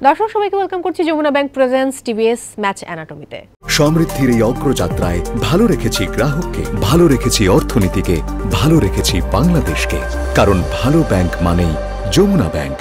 দর্শক সবাইকে ওয়েলকাম করছি Jamuna bank presents TVS match অ্যানাটমিতে। সমৃদ্ধির এই অগ্রযাত্রায় ভালো রেখেছি গ্রাহককে, ভালো রেখেছি অর্থনীতিকে, ভালো রেখেছি বাংলাদেশকে, কারণ ভালো ব্যাংক মানেই যমুনা ব্যাংক।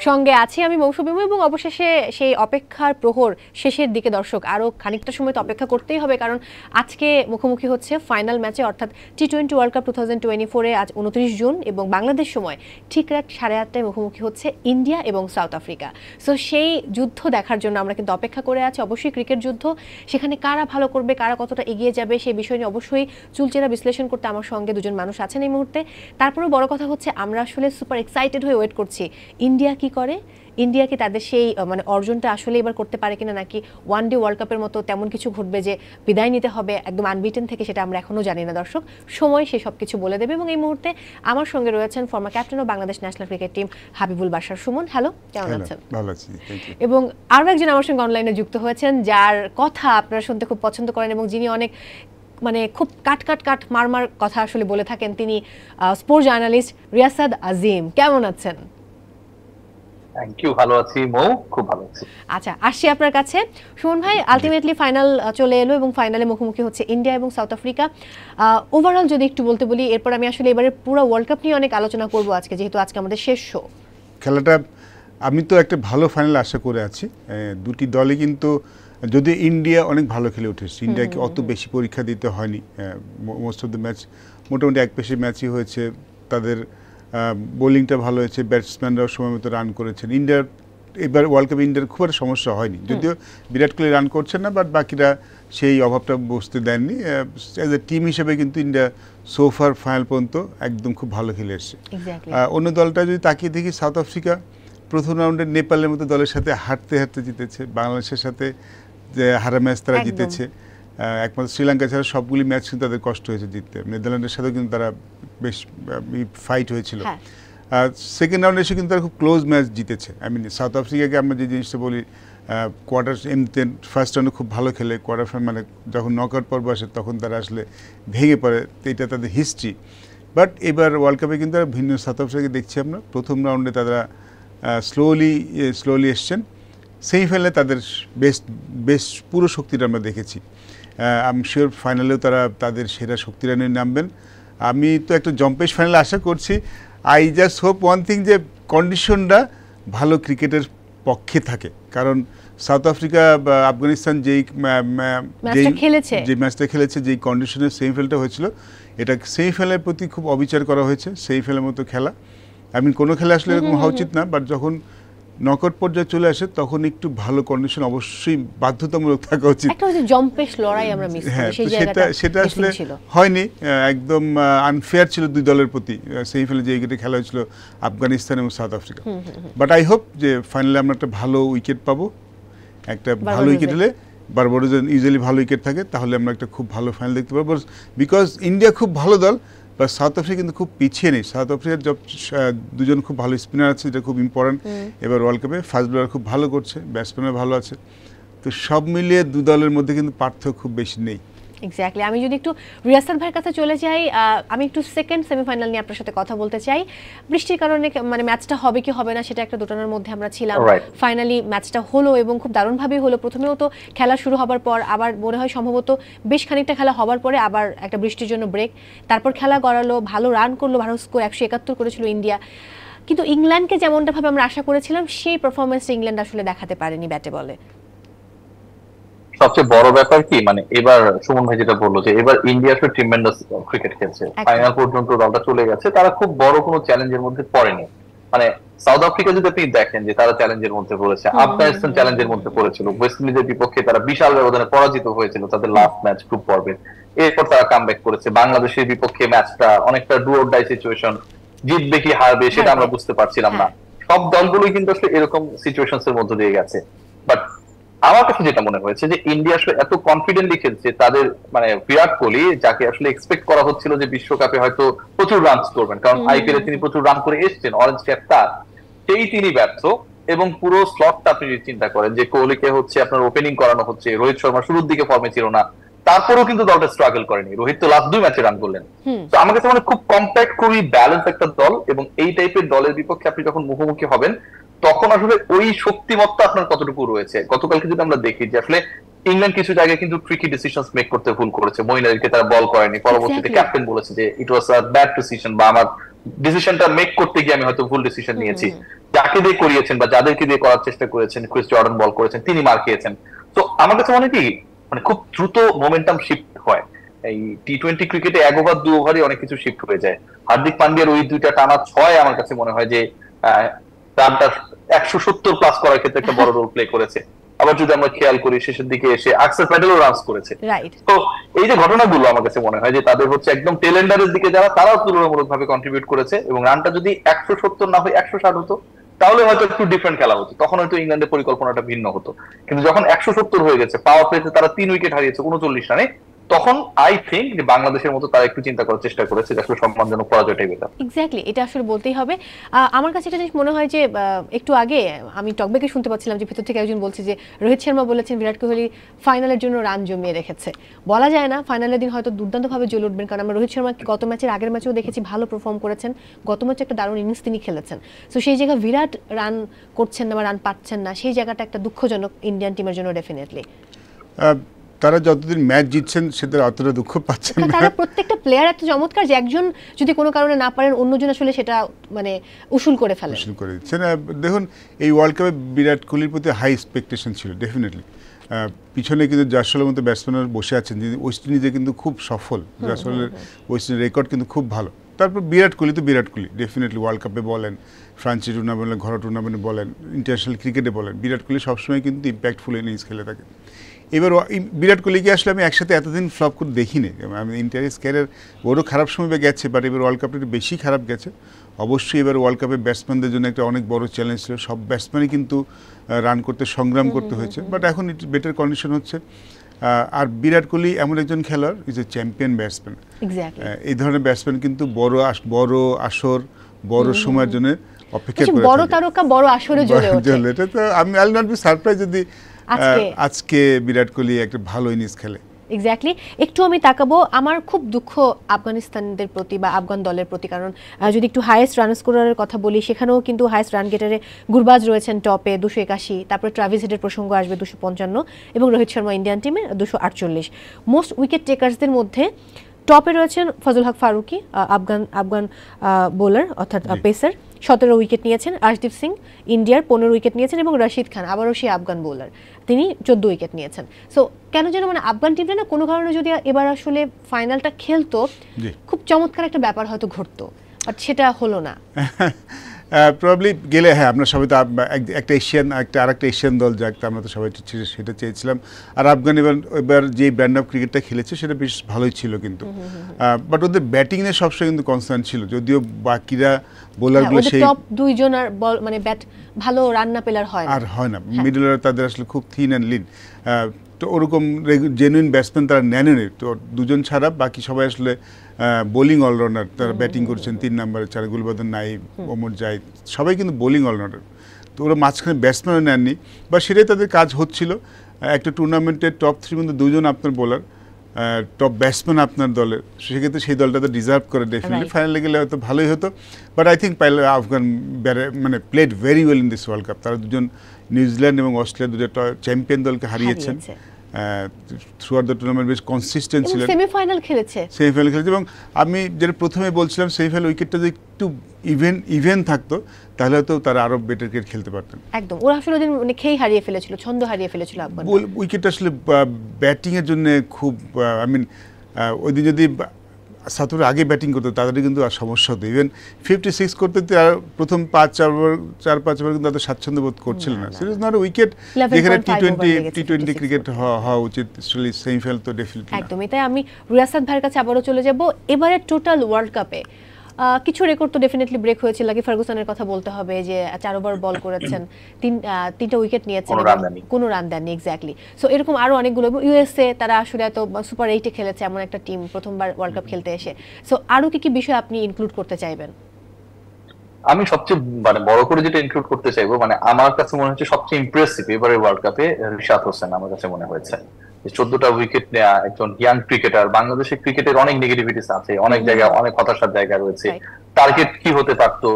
সঙ্গে আছি আমি মৌসুমী এবং অবশেষে সেই অপেক্ষার প্রহর শেষের দিকে। দর্শক আরও খানিকটা সময় তো অপেক্ষা করতেই হবে, কারণ আজকে মুখোমুখি হচ্ছে ফাইনাল ম্যাচে, অর্থাৎ টি-20 ওয়ার্ল্ড কাপ 2024-এ আজ 29 জুন এবং বাংলাদেশ সময় ঠিক রাত 8:30টায় মুখোমুখি হচ্ছে ইন্ডিয়া এবং সাউথ আফ্রিকা। সো সেই যুদ্ধ দেখার জন্য আমরা কিন্তু অপেক্ষা করে আছি। অবশ্যই ক্রিকেট যুদ্ধ, সেখানে কারা ভালো করবে, কারা কতটা এগিয়ে যাবে সেই বিষয় নিয়ে অবশ্যই চুলচেরা বিশ্লেষণ করতে আমার সঙ্গে দুজন মানুষ আছেন এই মুহূর্তে। তারপরেও বড় কথা হচ্ছে আমরা আসলে সুপার এক্সাইটেড হয়ে ওয়েট করছি ইন্ডিয়া কি করে, ইন্ডিয়া কি তাদের সেই অর্জনটা আসলে এবার করতে পারে কিনা, নাকি ওয়ান ডে ওয়ার্ল্ড কাপের মতো তেমন কিছু ঘটবে যে বিদায় নিতে হবে একদম আনবিটেন থেকে, সেটা আমরা এখনো জানি না। দর্শক সময় সে সব কিছু বলে দেবে। এবং এই মুহূর্তে আমার সঙ্গে রয়েছেন former captain of Bangladesh national cricket team Habibul Bashar Suman. Hello, কেমন আছেন? ভালো আছি, থ্যাংক ইউ। এবং আরও একজন আমার সঙ্গে অনলাইনে যুক্ত হয়েছেন, যার কথা আপনারা শুনতে খুব পছন্দ করেন এবং যিনি অনেক খুব কাট মারমার কথা আসলে বলে থাকেন। তিনি স্পোর্টস জার্নালিস্ট রিয়াসাদ আজিম। কেমন আছেন? থ্যাংক ইউ, ভালো আছি মৌ, খুব ভালো আছি। আচ্ছা, আসছি আপনার কাছে। সুমন ভাই, আলটিমেটলি ফাইনাল চলে এলো এবং ফাইনালে মুখোমুখি হচ্ছে ইন্ডিয়া এবং সাউথ আফ্রিকা। ওভারঅল যদি একটু বলতে বলি, এরপর আমি আসলে এবারে পুরো ওয়ার্ল্ড কাপ নিয়ে অনেক আলোচনা করব আজকে, যেহেতু আজকে আমাদের শেষ শো। খেলাটা আমি তো একটা ভালো ফাইনাল আশা করে আছি। দুটি দলে কিন্তু, যদি ইন্ডিয়া অনেক ভালো খেলে উঠেছে, ইন্ডিয়াকে অত বেশি পরীক্ষা দিতে হয়নি। মোস্ট অফ দ্য ম্যাচ মোটামুটি এক পেশে ম্যাচই হয়েছে। তাদের বোলিংটা ভালো হয়েছে, ব্যাটসম্যানরাও সময় মতো রান করেছেন। ইন্ডিয়ার এবার ওয়ার্ল্ড কাপে ইন্ডিয়ার খুব একটা সমস্যা হয়নি, যদিও বিরাট কোহলি রান করছেন না, বাট বাকিরা সেই অভাবটা বুঝতে দেননি। অ্যাজ এ টিম হিসেবে কিন্তু ইন্ডিয়া সোফার ফাইনাল পর্যন্ত একদম খুব ভালো খেলে এসছে। অন্য দলটা যদি তাকিয়ে দেখি, সাউথ আফ্রিকা প্রথম রাউন্ডে নেপালের মতো দলের সাথে হাঁটতে হাঁটতে জিতেছে, বাংলাদেশের সাথে যে হারা ম্যাচ তারা জিতেছে। একমাত্র শ্রীলঙ্কা ছাড়া সবগুলি ম্যাচ কিন্তু তাদের কষ্ট হয়েছে জিততে। নেদারল্যান্ডের সাথেও কিন্তু তারা বেশ ফাইট হয়েছিল। সেকেন্ড রাউন্ডে এসে কিন্তু তারা খুব ক্লোজ ম্যাচ জিতেছে। সাউথ আফ্রিকাকে আমরা যে জিনিসটা বলি, কোয়ার্টার এমনিতে ফার্স্ট রাউন্ডে খুব ভালো খেলে, কোয়ার্টার ফাইনাল যখন নকআউট পর্ব আসে তখন তারা আসলে ভেঙে পড়ে, তো এটা তাদের হিস্ট্রি। বাট এবার ওয়ার্ল্ড কাপে কিন্তু তারা ভিন্ন সাউথ আফ্রিকাকে দেখছি আমরা। প্রথম রাউন্ডে তারা স্লোলি এসছেন, সেমিফাইনালে তাদের বেশ পুরো শক্তিটা আমরা দেখেছি। আমি শিওর ফাইনালেও তারা তাদের সেরা শক্তিটা নিয়ে নামবেন। আমি তো একটা জম্পেশ ফাইনালে আশা করছি। I just hope one thing, যে কন্ডিশনটা ভালো ক্রিকেটের পক্ষে থাকে, কারণ সাউথ আফ্রিকা বা আফগানিস্তান যে ম্যাচটা খেলেছে, যেই কন্ডিশনের সেমিফাইনালটা হয়েছিল, এটা সেমিফাইনালের প্রতি খুব অবিচার করা হয়েছে। সেমিফাইনালের মতো খেলা, কোনো খেলা আসলে এরকম হওয়া উচিত না, বাট যখন নকআউট পর্যায়ে চলে আসে তখন একটু ভালো কন্ডিশন অবশ্যই বাধ্যতামূলক থাকা উচিত। হ্যাঁ, সেটা আসলে হয়নি, একদম আনফেয়ার ছিল দুই দলের প্রতি। সেমিফাইনালে যে উইকেটে খেলা হয়েছিল আফগানিস্তান এবং south Africa. But I hope যে ফাইনালে আমরা একটা ভালো উইকেট পাবো। একটা ভালো উইকেট হলে, বারবাডোজে ইউজুয়ালি ভালো উইকেট থাকে, তাহলে আমরা একটা খুব ভালো ফাইনাল দেখতে পারবো। বিকজ ইন্ডিয়া খুব ভালো দল, বা সাউথ আফ্রিকা কিন্তু খুব পিছিয়ে নেই। সাউথ আফ্রিকার দুজন খুব ভালো স্পিনার আছে, যেটা খুব ইম্পর্টেন্ট এবার ওয়ার্ল্ড কাপে। ফাস্ট বোলার খুব ভালো করছে, ব্যাটসম্যানও ভালো আছে, তো সব মিলিয়ে দু দলের মধ্যে কিন্তু পার্থক্য খুব বেশি নেই। এক্স্যাক্টলি। আমি যদি একটু রিয়াসাদ ভাইয়ের কাছে চলে যাই, আমি একটু সেকেন্ড সেমিফাইনাল নিয়ে আপনার সাথে কথা বলতে চাই। বৃষ্টির কারণে ম্যাচটা হবে কি হবে না সেটা একটা দোটানার মধ্যে আমরা ছিলাম। ফাইনালি ম্যাচটা হলো এবং খুব দারুণভাবেই হলো। প্রথমেও তো খেলা শুরু হবার পর আবার মনে হয় সম্ভবত বেশ খানিকটা খেলা হবার পরে আবার একটা বৃষ্টির জন্য ব্রেক, তারপর খেলা গড়ালো, ভালো রান করলো, ভালো স্কোর 171 করেছিল ইন্ডিয়া। কিন্তু ইংল্যান্ডকে যেমনটা ভাবে আমরা আশা করেছিলাম সেই পারফরমেন্সটা ইংল্যান্ড আসলে দেখাতে পারেনি ব্যাটে বলে। সবচেয়ে বড় ব্যাপার কি, এবার সুমন ভাই যেটা বললো যে এবার ইন্ডিয়া আসলে ট্রিমেন্ডাস ক্রিকেট খেলছে, ফাইনাল পর্যন্ত দলটা চলে গেছে, তারা খুব বড় কোনো চ্যালেঞ্জের মধ্যে পড়েনি। সাউথ আফ্রিকা যদি আপনি দেখেন যে তারা চ্যালেঞ্জের মধ্যে পড়েছে, আফগানিস্তান চ্যালেঞ্জের মধ্যে পড়েছিল, ওয়েস্ট ইন্ডিজের বিপক্ষে তারা বিশাল ব্যবধানে পরাজিত হয়েছিল তাদের লাস্ট ম্যাচ গ্রুপ পর্বে, এরপর তারা কামব্যাক করেছে। বাংলাদেশের বিপক্ষে ম্যাচটা অনেকটা ডু অর ডাই সিচুয়েশন, জিতবে কি হারবে সেটা আমরা বুঝতে পারছিলাম না। সব দলগুলোই কিন্তু আসলে এরকম সিচুয়েশনস এর মধ্যে দিয়ে গেছে। বাট আমার কাছে যেটা মনে হয়েছে যে ইন্ডিয়া আসলে এত কনফিডেন্টলি খেলছে, তাদের বিরাট কোহলি, যাকে আসলে এক্সপেক্ট করা হচ্ছিল যে বিশ্বকাপে হয়তো প্রচুর রান করবেন, কারণ আইপিএল এ তিনি প্রচুর রান করে এসেছেন, অরেঞ্জ ক্যাপ তার, সেই তিনি ব্যর্থ। এবং পুরো স্লটটা আপনি চিন্তা করেন যে কোহলিকে আপনার ওপেনিং করানো হচ্ছে, রোহিত শর্মা শুরুর দিকে ফর্মে ছিল না, তারপরেও কিন্তু দলটা স্ট্রাগল করেনি। রোহিত তো লাস্ট 2 ম্যাচে রান করলেন। তো আমার কাছে খুব কম্প্যাক্ট, খুবই ব্যালেন্স একটা দল, এবং এই টাইপের দলের বিপক্ষে আপনি যখন মুখোমুখি হবেন তখন আসলে ওই শক্তিমত্তা আপনার কতটুকু রয়েছে। গতকালকে যদি আমরা দেখি যে আসলে ইংল্যান্ড কিছু জায়গায় কিন্তু ট্রিকি ডিসিশনস মেক করতে ভুল করেছে, মঈন আলীকে তারা বল করেনি, পরবর্তীতে ক্যাপ্টেন বলেছে যে ইট ওয়াজ আ ব্যাড ডিসিশন, বা আমার ডিসিশনটা মেক করতে গিয়ে আমি হয়তো ভুল ডিসিশন নিয়েছি। যাকে দিয়ে করিয়েছেন বা যাদেরকে দিয়ে করার চেষ্টা করেছেন, ক্রিস জর্ডান বল করেছেন, তিনি মার খেয়েছেন। তো আমার কাছে মনে হয় কি, মানে খুব দ্রুত মোমেন্টাম শিফট হয় এই টি-20 ক্রিকেটে, 1 ওভার 2 ওভারই অনেক কিছু শিফট হয়ে যায়। হার্দিক পান্ডিয়ার ওই দুইটা টানা 6 আমার কাছে মনে হয় যে রানটা 170 প্লাস করার ক্ষেত্রে একটা বড় রোল প্লে করেছে। আবার যদি আমরা খেয়াল করি শেষের দিকে এসে আকসার প্যাটেলও রানস করেছে। তো এই যে ঘটনাগুলো আমার কাছে মনে হয় যে তাদের হচ্ছে একদম টেলেন্ডারের দিকে যারা, তারাও তুলনামূলকভাবে কন্ট্রিবিউট করেছে, এবং রানটা যদি 170 না হয় 160 হতো তাহলে হয়তো একটু ডিফারেন্ট খেলা হতো, তখন হয়তো ইংল্যান্ডের পরিকল্পনাটা ভিন্ন হতো। কিন্তু যখন 170 হয়ে গেছে, পাওয়ার প্লেতে তারা 3 উইকেট হারিয়েছে 39 রানে, তখন আই থিংক যে বাংলাদেশের মতো তারা একটু চিন্তা করার চেষ্টা করেছে যে আসলে সম্মানজনক পরাজয়টাই বেটার। এক্স্যাক্টলি, এটা আসলে বলতেই হবে। আমার কাছে একটা জিনিস মনে হয় যে একটু আগে আমি টকব্যাকে শুনতে পাচ্ছিলাম যে ভিতর থেকে একজন বলছে যে রোহিত শর্মা বলেছেন বিরাট কোহলি ফাইনালের জন্য রান জমিয়ে রেখেছে। বলা যায় না, ফাইনালের দিন হয়তো দুর্দান্তভাবে জ্বলে উঠবেন, কারণ আমরা রোহিত শর্মা গত ম্যাচের আগের ম্যাচেও দেখেছি ভালো পারফর্ম করেছেন, গত ম্যাচে একটা দারুণ ইনিংস তিনি খেলেছেন। সো সেই জায়গায় বিরাট রান করছেন না বা রান পাচ্ছেন না, সেই জায়গাটা একটা দুঃখজনক ইন্ডিয়ান টিমের জন্য ডেফিনেটলি। তারা যতদিন ম্যাচ জিতছেন সেটা অতটা দুঃখ পাচ্ছেন না। তারা প্রত্যেকটা প্লেয়ার এত চমৎকার যে একজন যদি কোনো কারণে না পারেন অন্যজন আসলে সেটা মানে উসুল করে ফেলে, উসুল করে দিচ্ছেন। দেখুন এই ওয়ার্ল্ড কাপে বিরাট কোহলির প্রতি হাই এক্সপেকটেশন ছিল ডেফিনেটলি। পিছনে কিন্তু জাসওয়ালের মতো ব্যাটসম্যানরা বসে আছেন, ওয়েস্ট ইন্ডিজে কিন্তু খুব সফল, জাসওয়ালের ওয়েস্ট ইন্ডিজের রেকর্ড কিন্তু খুব ভালো। তারপর বিরাট কোহলি তো বিরাট কোহলি ডেফিনেটলি, ওয়ার্ল্ড কাপে বলেন, ফ্রান্সি টুর্নামেন্টে, ঘরোয়া টুর্নামেন্টে বলেন, ইন্টারন্যাশনাল ক্রিকেটে বলেন, বিরাট কোহলি সবসময় কিন্তু ইম্প্যাক্টফুল ইনিংস খেলে থাকে। এবার বিরাট কোহলিকে আসলে আমি একসাথে এতদিন ফ্লপ করে দেখিনি। আমি ইন্টারেস্ট ক্যারিয়ার ওরও খারাপ সময় গেছে, বাট এবার ওয়ার্ল্ড কাপটা একটু বেশি খারাপ গেছে। অবশ্যই এবার ওয়ার্ল্ড কাপে ব্যাটসম্যানদের জন্য একটা অনেক বড় চ্যালেঞ্জ ছিল, সব ব্যাটসম্যানই কিন্তু রান করতে সংগ্রাম করতে হয়েছে, বাট এখন একটু বেটার কন্ডিশন হচ্ছে। আর বিরাট কোহলি এমন একজন খেলোয়াড়, ইজ এ চ্যাম্পিয়ন ব্যাটসম্যান। এই ধরনের ব্যাটসম্যান কিন্তু বড় আসর, বড় সময়ের জন্য অপেক্ষা করে, বড় তারকা বড় আসরে জ্বলে ওঠে। এটা তো আমি I will not be surprise যদি আজকে বিরাট কোহলি একটা ভালো ইনিংস খেলে। এক্স্যাক্টলি। একটু আমি তাকাবো, আমার খুব দুঃখ আফগানিস্তানদের প্রতি বা আফগান দলের প্রতি, কারণ যদি একটু হাইয়েস্ট রান স্কোরারের কথা বলি, সেখানেও কিন্তু হাইয়েস্ট রান গেটারে গুরবাজ রয়েছেন টপে 281, তারপরে ট্রাভিস হেডের প্রসঙ্গ আসবে 255, এবং রোহিত শর্মা ইন্ডিয়ান টিমে 248। মোস্ট উইকেট টেকার্সদের মধ্যে টপে রয়েছেন ফজল হক ফারুকি, আফগান বোলার অর্থাৎ পেসার, 17 উইকেট নিয়েছেন। আশদীপ সিং ইন্ডিয়ার 15 উইকেট নিয়েছেন, এবং রশিদ খান আবারও সেই আফগান বোলার, তিনি 14 উইকেট নিয়েছেন। সো কেন যেন মানে আফগান টিমটা না কোনো কারণে যদি এবার আসলে ফাইনালটা খেলতো, খুব চমৎকার একটা ব্যাপার হয়তো ঘটতো, বাট সেটা হলো না। প্রবাবলি গেলে, হ্যাঁ আমরা সবাই তো একটা আরেকটা এশিয়ান দল যাক, আমরা তো সবাই সেটা চেয়েছিলাম। আর আফগান এবার যে ব্র্যান্ড অফ ক্রিকেটটা খেলেছে সেটা বেশ ভালোই ছিল কিন্তু, বাট ওদের ব্যাটিং এ সবসময় কিন্তু কনসার্ন ছিল, যদিও বাকিরা বোলারগুলো সেই টপ দুইজন আর মানে ব্যাট ভালো রান না পেলার হয় না, মিডল অর্ডার তাদের আসলে খুব থিন অ্যান্ড লিন। তো ওরকম জেনুইন ব্যাটসম্যান তারা নেননি, তো দুজন ছাড়া বাকি সবাই আসলে বোলিং অলরাউন্ডার, তারা ব্যাটিং করছেন 3 নম্বরে, গুলবাদন নাইব, ওমর জাহিদ, সবাই কিন্তু বোলিং অলরাউন্ডার। তো ওরা মাঝখানে ব্যাটসম্যানও নেননি, বা সেটাই তাদের কাজ হচ্ছিল। একটা টুর্নামেন্টের টপ 3 মধ্যে 2 জন আপনার বোলার, টপ ব্যাটসম্যান আপনার দলের, সেক্ষেত্রে সেই দলটা তো ডিজার্ভ করে ডেফিনেটলি। ফাইনালে গেলে হয়তো ভালোই হতো, বাট আই থিঙ্ক আফগান মানে played very well in this world cup. তারা দুজন নিউজিল্যান্ড এবং অস্ট্রেলিয়া দুটো চ্যাম্পিয়ন দলকে হারিয়েছেন থ্রু আউট দ্য টুর্নামেন্ট, বেশ কনসিস্টেন্ট ছিলেন, সেমিফাইনাল খেলেছে। এবং আমি যেটা প্রথমে বলছিলাম, সেমিফাইনাল উইকেটটা যদি একটু ইভেন থাকতো তাহলে হয়তো তারা আরো বেটার ক্রিকেট খেলতে পারতেন। একদম, ওরা আসলে মানে খেই হারিয়ে ফেলেছিল, ছন্দ হারিয়ে ফেলেছিল আফগান। উইকেটটা আসলে ব্যাটিং এর জন্য খুব, আই মিন ওই দিন যদি সাতুর আগে ব্যাটিং করতো তাদের কিন্তু আর সমস্যা হতো। ইভেন 56 করতে প্রথম 4-5 ওভার কিন্তু তাদের স্বাচ্ছন্দ্য বোধ করছিল না। সিরিজ নট উইকেট, যেখানে টি-20 ক্রিকেট হওয়া উচিত, সেমিফাইনাল তো ডেফিনেটলি একদমই তাই। আমি রিয়াসাত ভাইয়ের কাছে আবারও চলে যাব। এবারে টোটাল ওয়ার্ল্ড কাপে কিছু রেকর্ড তো ডেফিনেটলি ব্রেক হয়েছে। লাকি ফার্গুসনের কথা বলতে হবে, যে 4 ওভার বল করেছেন, 3টা উইকেট নিয়েছেন, কোনো রান দেননি। এক্স্যাক্টলি। সো এরকম আরো অনেকগুলো, ইউএসএ তারা আসলে এত সুপার 8-এ খেলেছে এমন একটা টিম প্রথমবার ওয়ার্ল্ড কাপ খেলতে এসে। সো আরো কি বিষয় আপনি ইনক্লুড করতে চাইবেন? আমি সবচেয়ে মানে বড় করে যেটা ইনক্লুড করতে চাইবো, মানে আমার কাছে মনে হচ্ছে সবচেয়ে ইমপ্রেসিভ এবারে ওয়ার্ল্ড কাপে রিশাদ হোসেন আমার কাছে মনে হয়েছে। যে 14টা উইকেট নেওয়া একজন ইয়াং ক্রিকেটার, বাংলাদেশের ক্রিকেটের অনেক নেগেটিভিটিস আছে, অনেক জায়গায় অনেক হতাশার জায়গা রয়েছে। টার্গেট কি হতে পারতো,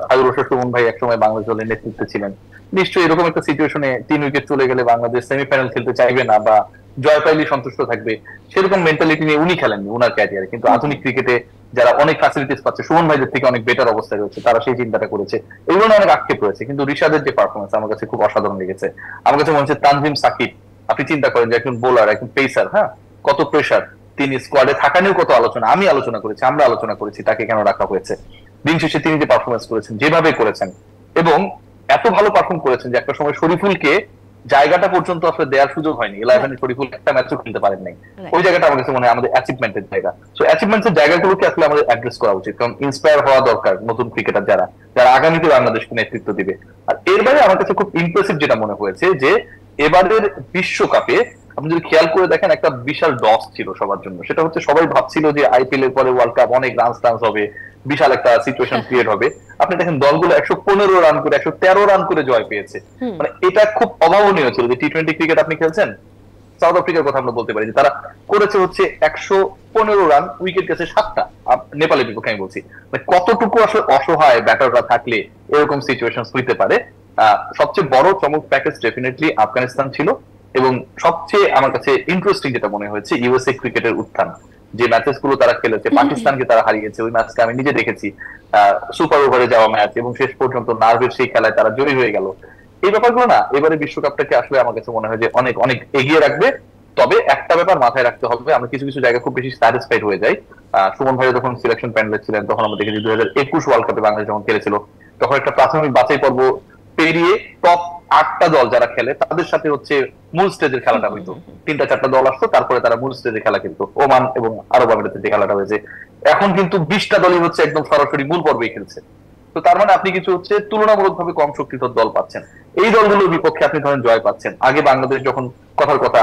হাবিবুর রশিদ সুমন ভাই একসময় বাংলাদেশ দলের নেতৃত্বে ছিলেন, নিশ্চয়ই এরকম একটা সিচুয়েশনে 3 উইকেট চলে গেলে বাংলাদেশ সেমিফাইনাল খেলতে চাইবে না বা জয় পাইলেই সন্তুষ্ট থাকবে, সেরকম মেন্টালিটি নিয়ে উনি খেলেননি উনার ক্যারিয়ারে। কিন্তু আধুনিক ক্রিকেটে যারা অনেক ফ্যাসিলিটিস পাচ্ছে, সুমন ভাইদের থেকে অনেক বেটার অবস্থায় রয়েছে, তারা সেই চিন্তাটা করেছে। এগুলো অনেক আক্ষেপ রয়েছে, কিন্তু রিশাদের যে পারফরমেন্স আমার কাছে খুব অসাধারণ লেগেছে। আমার কাছে মনে হচ্ছে তানজিম সাকিব, আপনি চিন্তা করেন যে একজন বোলার, একজন পেসার, হ্যাঁ, কত প্রেসার, তিনি স্কোয়াডে থাকা নিয়েও কত আলোচনা, আমি আলোচনা করেছি, আমরা আলোচনা করেছি তাকে কেন রাখা হয়েছে। দিন শেষে তিনি যে পারফরমেন্স করেছেন, যেভাবে করেছেন, এবং এত ভালো পারফর্ম করেছেন যে একটা সময় শরীফুলকে জায়গাটা পর্যন্ত আসলে দেওয়ার সুযোগ হয়নি। 11 শরীফুল একটা ম্যাচও খেলতে পারেন নাই। ওই জায়গাটা আমার কাছে মনে হয় আমাদের অ্যাচিভমেন্টের জায়গা। সো অ্যাচিভমেন্টের জায়গাগুলোকে আসলে আমাদের অ্যাড্রেস করা উচিত, কারণ ইন্সপায়ার হওয়া দরকার নতুন ক্রিকেটার যারা যারা আগামীতে বাংলাদেশকে নেতৃত্ব দিবে। আর এর বাইরে আমার কাছে খুব ইমপ্রেসিভ যেটা মনে হয়েছে যে এবারের বিশ্বকাপে আপনি যদি খেয়াল করে দেখেন, একটা বিশাল ডস ছিল সবার জন্য। সেটা হচ্ছে সবাই ভাবছিল যে আইপিএল এর পরে ওয়ার্ল্ড কাপ অনেক রান হবে, বিশাল একটা সিচুয়েশন ক্রিয়েট হবে। আপনি দেখেন দলগুলো 115 রান করে 113 রান করে জয় পেয়েছে। মানে এটা খুব অভাবনীয় ছিল যে টি-20 ক্রিকেট আপনি খেলছেন। সাউথ আফ্রিকার কথা আমরা বলতে পারি যে তারা করেছে হচ্ছে 115 রান, উইকেট গেছে 7টা, নেপালের বিপক্ষে আমি বলছি। মানে কতটুকু আসলে অসহায় ব্যাটাররা থাকলে এরকম সিচুয়েশন হইতে পারে। সবচেয়ে বড় চমক প্যাকেজ ডেফিনেটলি আফগানিস্তান ছিল, এবং সবচেয়ে আমার কাছে ইন্টারেস্টিং যেটা মনে হয়েছে ইউএসএ ক্রিকেটের উত্থান। যে ম্যাচেস গুলো তারা খেলেছে, পাকিস্তানকে তারা হারিয়েছে, ওই ম্যাচটা আমি নিজে দেখেছি, সুপার ওভারে যাওয়া ম্যাচ, এবং শেষ পর্যন্ত নার্ভের সেই খেলায় তারা জয়ী হয়ে গেল। এই ব্যাপারগুলো না এবারে বিশ্বকাপটাকে আসলে আমার কাছে মনে হয় যে অনেক অনেক এগিয়ে রাখবে। তবে একটা ব্যাপার মাথায় রাখতে হবে, আমরা কিছু কিছু জায়গায় খুব বেশি স্যাটিসফাইড হয়ে যাই। সুমন ভাই যখন সিলেকশন প্যানেলে ছিলেন তখন আমরা দেখেছি 2021 ওয়ার্ল্ড কাপে বাংলাদেশ যখন খেলেছিল, তখন একটা প্রাথমিক বাছাই পর্ব পেরিয়ে টপ 8টা দল যারা খেলে তাদের সাথে হচ্ছে মূল স্টেজের খেলাটা হইতো। 3টা-4টা দল আসতো, তারপরে তারা মূল স্টেজে খেলা খেলতো। ওমান এবং আরব আমিরাতে যে খেলাটা হয়েছে, এখন কিন্তু 20টা দলই হচ্ছে একদম সরাসরি মূল পর্বেই খেলছে। তো তার মানে আপনি কিছু হচ্ছে তুলনামূলকভাবে কম শক্তিধর দল পাচ্ছেন। এই দলগুলোর বিপক্ষে আপনি ধরেন জয় পাচ্ছেন। আগে বাংলাদেশ যখন কথার কথা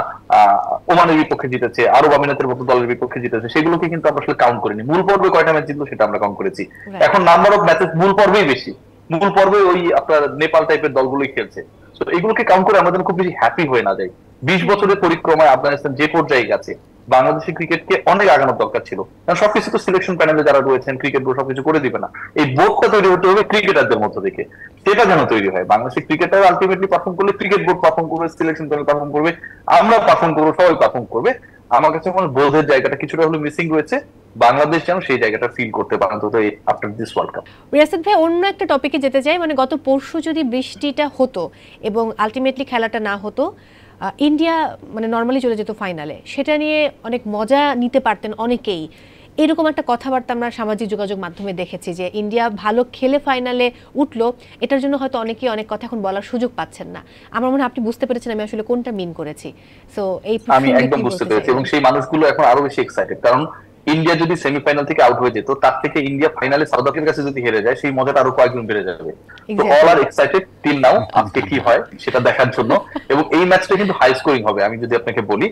ওমানের বিপক্ষে জিতেছে, আরব আমিরাতের মতো দলের বিপক্ষে জিতেছে, সেগুলোকে কিন্তু আমরা আসলে কাউন্ট করিনি। মূল পর্বে কয়টা ম্যাচ জিতলো সেটা আমরা কাউন্ট করেছি। এখন নাম্বার অফ ম্যাচেস মূল পর্বেই বেশি, মূল পর্বে ওই আপনার নেপাল টাইপের দলগুলোই খেলছে। তো এগুলোকে কাউন্ট করে আমাদের খুব বেশি হ্যাপি হয়ে না যায়। 20 বছরের পরিক্রমায় আফগানিস্তান যে পর্যায়ে গেছে, বাংলাদেশের ক্রিকেটকে অনেক আগানোর দরকার ছিল। কারণ সবকিছু তো সিলেকশন প্যানেলে যারা রয়েছেন, ক্রিকেট বোর্ড সবকিছু করে দিবে না। এই বোর্ডটা তৈরি হতে হবে ক্রিকেটারদের মধ্য থেকে, সেটা যেন তৈরি হয়। বাংলাদেশের ক্রিকেটার আলটিমেটলি পারফর্ম করলে ক্রিকেট বোর্ড পারফর্ম করবে, সিলেকশন প্যানেল পারফর্ম করবে, আমরা পারফর্ম করবো, সবাই পারফর্ম করবে। আমার কাছে মনে হয় বোধের জায়গাটা কিছুটা হলো মিসিং রয়েছে। বাংলাদেশ যেন সেই জায়গাটা ফিল করতে পারে অন্তত after this world cup. Riasat ভাই, অন্য একটা টপিকে যেতে চাই। মানে গত পরশু যদি বৃষ্টিটা হতো এবং আলটিমেটলি খেলাটা না হতো, ইন্ডিয়া মানে নর্মালি চলে যেত ফাইনালে, সেটা নিয়ে অনেক মজা নিতে পারতেন অনেকেই। এরকম একটা কথাবার্তা আমরা সামাজিক যোগাযোগ মাধ্যমে দেখেছি যে ইন্ডিয়া ভালো খেলে ফাইনালে উঠলো, এটার জন্য হয়তো অনেকেই অনেক কথা এখন বলার সুযোগ পাচ্ছেন না। আমার মনে হয় আপনি বুঝতে পেরেছেন আমি আসলে কোনটা মিন করেছি। সো এই আমি একদম বুঝতে পেরেছি, এবং সেই মানুষগুলো এখন আরো বেশি এক্সাইটেড। কারণ ইন্ডিয়া যদি সেমিফাইনাল থেকে আউট হয়ে যেত, তার থেকে ইন্ডিয়া ফাইনালে সাউথ আফ্রিকার কাছে যদি হেরে যায়, সেই মজাটা আরো কয়েকগুণ বেড়ে যাবে। তো অল আর এক্সাইটেড টিল নাও, আজকে কি হয় সেটা দেখার জন্য। এবং এই ম্যাচটা কিন্তু হাই স্কোরিং হবে। আমি যদি আপনাকে বলি,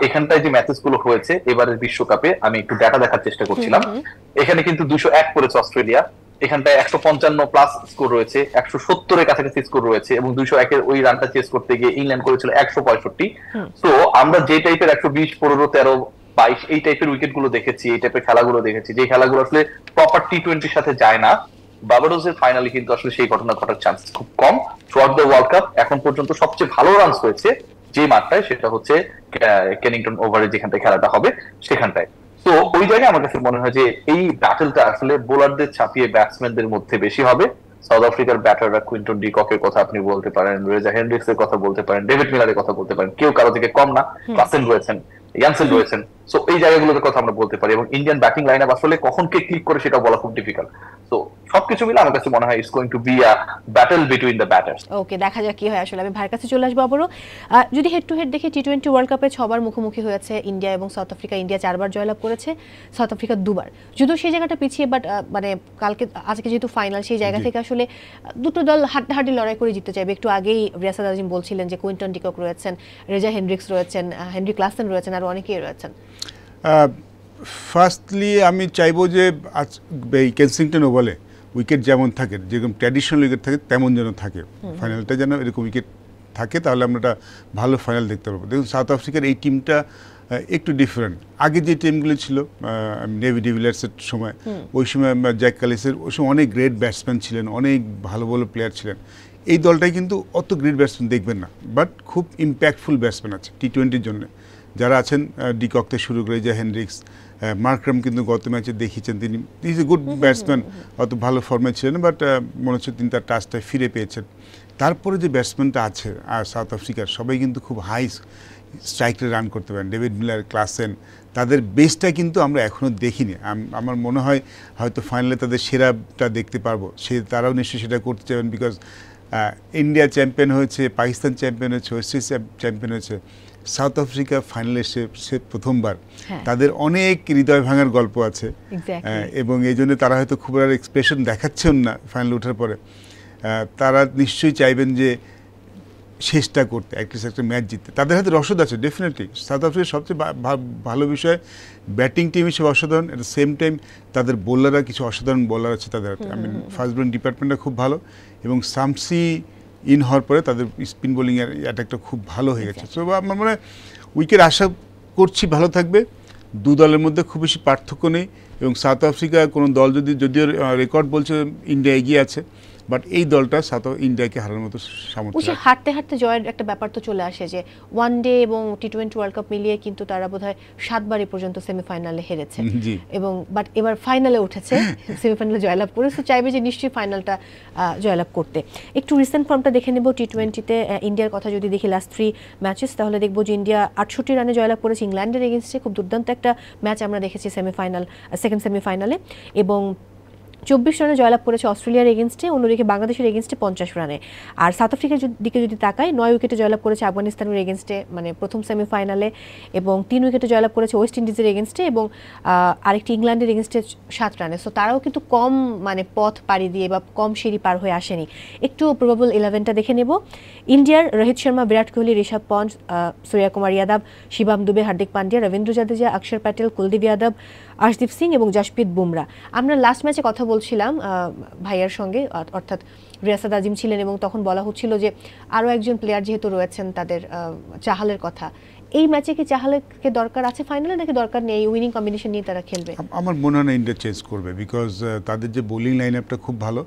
এখানটায় যে ম্যাচেস গুলো হয়েছে এবারের বিশ্বকাপে, আমি একটু ডাটা দেখার চেষ্টা করছিলাম। এখানে কিন্তু 201 করেছে অস্ট্রেলিয়া, এখানটায় 155 প্লাস স্কোর রয়েছে, 170-এর কাছাকাছি স্কোর রয়েছে, এবং 201-এর ওই রানটা চেস করতে গিয়ে ইংল্যান্ড করেছিল 165। তো আমরা যে টাইপের 120, 15, 13, 22 এই টাইপের উইকেট গুলো দেখেছি, এই টাইপের খেলাগুলো দেখেছি, যে খেলাগুলো আসলে প্রপার টি-20-র সাথে যায় না, বার্বাডোসের ফাইনালে কিন্তু আসলে সেই ঘটনা ঘটার চান্স খুব কম। থ্রুআউট দ্য ওয়ার্ল্ড কাপ এখন পর্যন্ত সবচেয়ে ভালো রানস হয়েছে যে মাঠটায়, সেটা হচ্ছে কেনিংটন ওভারে যেখানটায় খেলাটা হবে সেখানটায়। তো ওই জায়গায় আমার কাছে মনে হয় যে এই ব্যাটেলটা আসলে বোলারদের ছাপিয়ে ব্যাটসম্যানদের মধ্যে বেশি হবে। সাউথ আফ্রিকার ব্যাটাররা কুইন্টন ডি ককের কথা আপনি বলতে পারেন, রেজা হেনরিক্সের কথা বলতে পারেন, ডেভিড মিলারের কথা বলতে পারেন, কেউ কারো থেকে কম না। ক্লাসেন রয়েছেন, ইয়ানসেন রয়েছেন। সো এই জায়গাগুলোর কথা আমরা বলতে পারি, এবং ইন্ডিয়ান ব্যাটিং লাইন আপ আসলে কখন কে ক্লিক করে সেটা বলা খুব ডিফিকাল্ট। তো সবকিছু মিলে আমার কাছে মনে হয় it's going to be a battle between the batters. Okay, দেখা যাক কি হয়। আসলে আমি ভাইয়ের কাছে চলে আসবো আবারও। যদি হেড টু হেড দেখি, টি-20 ওয়ার্ল্ড কাপে 6বার মুখোমুখি হয়েছে ইন্ডিয়া এবং সাউথ আফ্রিকা। ইন্ডিয়া 4বার জয়লাভ করেছে, সাউথ আফ্রিকা 2বার। যদিও সেই জায়গাটা পিছিয়ে, বাট মানে কালকে আজকে যেহেতু ফাইনাল, সেই জায়গা থেকে আসলে দুটো দল হাড্ডাহাড্ডি লড়াই করে জিততে চাইবে। একটু আগেই রিয়াসাত আজিম বলছিলেন যে কুইন্টন ডি কক রয়েছেন, রেজা হেনরিক্স রয়েছেন, হেনরি ক্লাসেন রয়েছেন, আর অনেকেই রয়েছেন। ফার্স্টলি আমি চাইবো যে এই কেনসিংটন ওভালে উইকেট যেমন থাকে, যেরকম ট্র্যাডিশনাল উইকেট থাকে তেমন যেন থাকে, ফাইনালটা যেন এরকম উইকেট থাকে তাহলে আমরা একটা ভালো ফাইনাল দেখতে পারবো। দেখুন সাউথ আফ্রিকার এই টিমটা একটু ডিফারেন্ট। আগে যে টিমগুলো ছিল নেভি ডিভিলিয়ার্সের সময়, ওই সময় জ্যাক কালিসের, ওই সময় অনেক গ্রেট ব্যাটসম্যান ছিলেন, অনেক ভালো ভালো প্লেয়ার ছিলেন। এই দলটাই কিন্তু অত গ্রেট ব্যাটসম্যান দেখবেন না, বাট খুব ইম্প্যাক্টফুল ব্যাটসম্যান আছে টি-20-র জন্য যারা আছেন। ডিকক থেকে শুরু করে যে হেনরিক্স, মার্করাম কিন্তু গত ম্যাচে দেখিয়েছেন তিনি ইজ এ গুড ব্যাটসম্যান, অত ভালো ফর্মে ছিলেন, বাট মনে হচ্ছে তিনি তার টাচটা ফিরে পেয়েছেন। তারপরে যে ব্যাটসম্যানটা আছে আর সাউথ আফ্রিকার সবাই কিন্তু খুব হাই স্ট্রাইকে রান করতে পারেন। ডেভিড মিলার, ক্লাসেন, তাদের বেস্টটা কিন্তু আমরা এখনও দেখিনি। আমার মনে হয় হয়তো ফাইনালে তাদের সেরাটা দেখতে পারবো। তারাও নিশ্চয়ই সেটা করতে চাইবেন, বিকজ ইন্ডিয়া চ্যাম্পিয়ন হয়েছে, পাকিস্তান চ্যাম্পিয়ন হয়েছে, ওয়েস্ট ইন্ডিজ চ্যাম্পিয়ন হয়েছে, সাউথ আফ্রিকা ফাইনালে সে প্রথমবার। তাদের অনেক হৃদয় ভাঙার গল্প আছে এবং এই জন্য তারা হয়তো খুব আর এক্সপ্রেশন দেখাচ্ছেন না ফাইনালে ওঠার পরে। তারা নিশ্চয়ই চাইবেন যে শেষটা করতে, একটা ম্যাচ জিততে। তাদের হাতে রসদ আছে ডেফিনেটলি। সাউথ আফ্রিকার সবচেয়ে ভালো বিষয় ব্যাটিং টিম হিসেবে অসাধারণ, এট দ্য সেম টাইম তাদের বোলাররা কিছু অসাধারণ বোলার আছে তাদের হাতে। ফাস্ট বোলিং ডিপার্টমেন্টটা খুব ভালো এবং সামসি ইন হওয়ার পরে তাদের স্পিন বোলিংয়ের অ্যাটাকটা খুব ভালো হয়ে গেছে। তো আমার মনে হয় উইকেট আশা করছি ভালো থাকবে। দু দলের মধ্যে খুব বেশি পার্থক্য নেই এবং সাউথ আফ্রিকা কোনো দল যদিও রেকর্ড বলছে ইন্ডিয়া এগিয়ে আছে, বাট এই দলটা সাউথ ইন্ডিয়াকে হারানোর মতো সামর্থ্য। হারতে হারতে জয়ের একটা ব্যাপার তো চলে আসে যে ওয়ান ডে এবং টি-20 ওয়ার্ল্ড কাপ মিলিয়ে কিন্তু তারা বোধহয় 7 বার পর্যন্ত সেমিফাইনালে হেরেছে এবং বাট এবার ফাইনালে উঠেছে, সেমিফাইনালে জয়লাভ করেছে, চাইবে যে নিশ্চয়ই ফাইনালটা জয়লাভ করতে। একটু রিসেন্ট ফর্মটা দেখে নেব। টি-20তে ইন্ডিয়ার কথা যদি দেখি লাস্ট 3 ম্যাচেস, তাহলে দেখবো যে ইন্ডিয়া 68 রানে জয়লাভ করেছে ইংল্যান্ডের এগেনস্টে। খুব দুর্দান্ত একটা ম্যাচ আমরা দেখেছি সেকেন্ড সেমিফাইনালে, এবং 24 রানে জয়লাভ করেছে অস্ট্রেলিয়ার এগেনস্টে, অন্যদিকে বাংলাদেশের এগেনস্টে 50 রানে। আর সাউথ আফ্রিকার দিকে যদি তাকাই, 9 উইকেটে জয়লাভ করেছে আফগানিস্তানের এগেনস্টে মানে প্রথম সেমিফাইনালে, এবং 3 উইকেটে জয়লাভ করেছে ওয়েস্ট ইন্ডিজের এগেনস্টে, এবং আরেকটি ইংল্যান্ডের এগেনস্টে 7 রানে। সো তারাও কিন্তু কম পথ পাড়ি দিয়ে বা কম সিঁড়ি পার হয়ে আসেনি। একটু প্রবাবল 11টা দেখে নেব। ইন্ডিয়ার রোহিত শর্মা, বিরাট কোহলি, ঋষভ পন্ট, সূর্য কুমার যাদব, শিবম দুবে, হার্দিক পান্ডিয়া, রবীন্দ্র জাদেজা, অক্ষর প্যাটেল, কুলদীপ যাদব, আর্শদীপ সিং এবং জাসপ্রীত বুমরা। আমরা লাস্ট ম্যাচে কথা বলছিলাম ভাইয়ার সঙ্গে, অর্থাৎ রিয়াসাত আজিম ছিলেন, এবং তখন বলা হচ্ছিল যে আরও একজন প্লেয়ার যেহেতু রয়েছেন তাদের চাহালের কথা। এই ম্যাচে কি চাহালকে দরকার আছে ফাইনালে নাকি দরকার নেই? উইনিং কম্বিনেশন নিয়ে তারা খেলবে? আমার মনে হয় না ইন্ডিয়া চেঞ্জ করবে, বিকজ তাদের যে বোলিং লাইন আপটা খুব ভালো,